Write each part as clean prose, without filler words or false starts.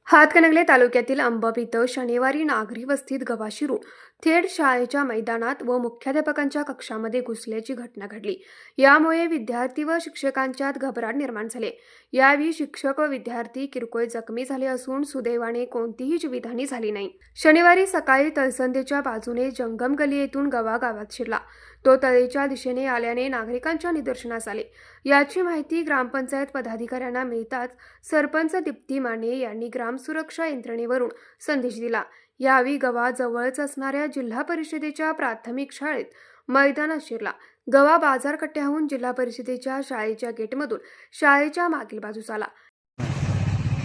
हातकणंगले तालुक्यातील अंबप इथं शनिवारी नागरी वस्तीत गवा शिरून थेट शाळेच्या मैदानात व मुख्याध्यापकांच्या कक्षामध्ये घुसल्याची घटना घडली। यामुळे विद्यार्थी व शिक्षकांच्यात घबराट निर्माण झाली। यावेळी शिक्षक व विद्यार्थी किरकोळ जखमी झाले असून सुदैवाने कोणतीही जीवितहानी झाली नाही। शनिवारी सकाळी तळसंदेच्या बाजूने जंगम गली येथून गवा गावात शिरला। तो तळेच्या दिशेने आल्याने नागरिकांच्या निदर्शनास आले। याची माहिती ग्रामपंचायत पदाधिकाऱ्यांना मिळताच सरपंच दीप्ती माने यांनी ग्राम सुरक्षा यंत्रणेवरून संदेश दिला। यावेळी गवा जवळच असणाऱ्या जिल्हा परिषदेच्या प्राथमिक शाळेत मैदानात शिरला। गवा बाजारकट्ट्याहून जिल्हा परिषदेच्या शाळेच्या गेटमधून शाळेच्या मागील बाजूस आला।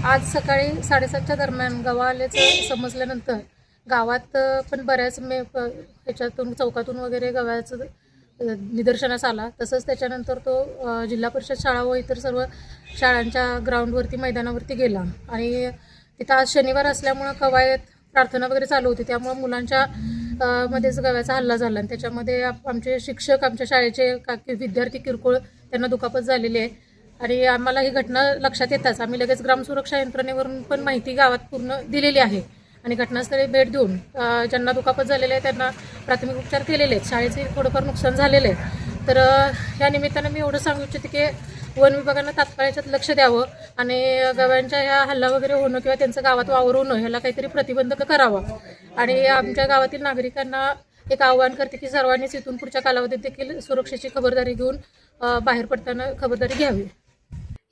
आज सकाळी 7:30च्या दरम्यान गवा आल्याचं समजल्यानंतर गावात पण बऱ्याच ह्याच्यातून चौकातून वगैरे गव्याचं निदर्शनास आला। तसंच त्याच्यानंतर तो जिल्हा परिषद शाळा व इतर सर्व शाळांच्या ग्राउंडवरती मैदानावरती गेला आणि तिथं आज शनिवार असल्यामुळं कवायत प्रार्थना वगैरे चालू होती, त्यामुळे मुलांच्या मध्येच गव्याचा हल्ला झाला आणि त्याच्यामध्ये आमचे शिक्षक, आमच्या शाळेचे विद्यार्थी किरकोळ त्यांना दुखापत झालेली आहे आणि आम्हाला ही घटना लक्षात येताच आम्ही लगेच ग्रामसुरक्षा यंत्रणेवरून पण माहिती गावात पूर्ण दिलेली आहे आणि घटनास्थळी भेट देऊन ज्यांना दुखापत झालेले आहे त्यांना प्राथमिक उपचार केलेले आहेत। शाळेचे थोडंफार नुकसान झालेलं आहे, तर ह्या निमित्तानं मी एवढं सांगू इच्छिते की वन विभागानं तात्काळ याच्यात लक्ष द्यावं आणि गव्यांच्या ह्या हल्ला वगैरे होणं किंवा त्यांचं गावात वावर होणं ह्याला काहीतरी प्रतिबंध करावा आणि आमच्या गावातील नागरिकांना एक आवाहन करते की सर्वांनीच इथून पुढच्या कालावधीत देखील सुरक्षेची खबरदारी घेऊन बाहेर पडताना खबरदारी घ्यावी।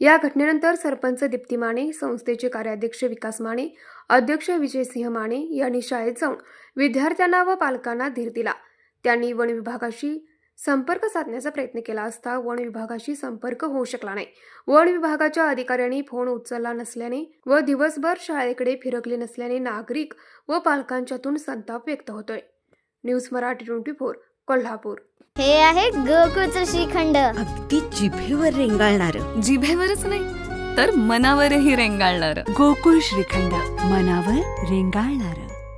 या घटनेनंतर सरपंच दीप्ती माने, संस्थेचे कार्याध्यक्ष विकास माने, अध्यक्ष विजयसिंह माने यांनी शाळेत जाऊन विद्यार्थ्यांना व पालकांना धीर दिला। त्यांनी वन विभागाशी संपर्क साधण्याचा प्रयत्न केला असता वन विभागाशी संपर्क होऊ शकला नाही। वन विभागाच्या अधिकाऱ्यांनी फोन उचलला नसल्याने व दिवसभर शाळेकडे फिरकले नसल्याने नागरिक व पालकांच्यातून संताप व्यक्त होतोय। न्यूज मराठी 24 कोल्हापूर। हे आहे गोकुळचं श्रीखंड, अगदी जिभेवर रेंगाळणार, जिभेवरच नाही तर मनावरही रेंगाळणार। गोकुळ श्रीखंड, मनावर रेंगाळणार।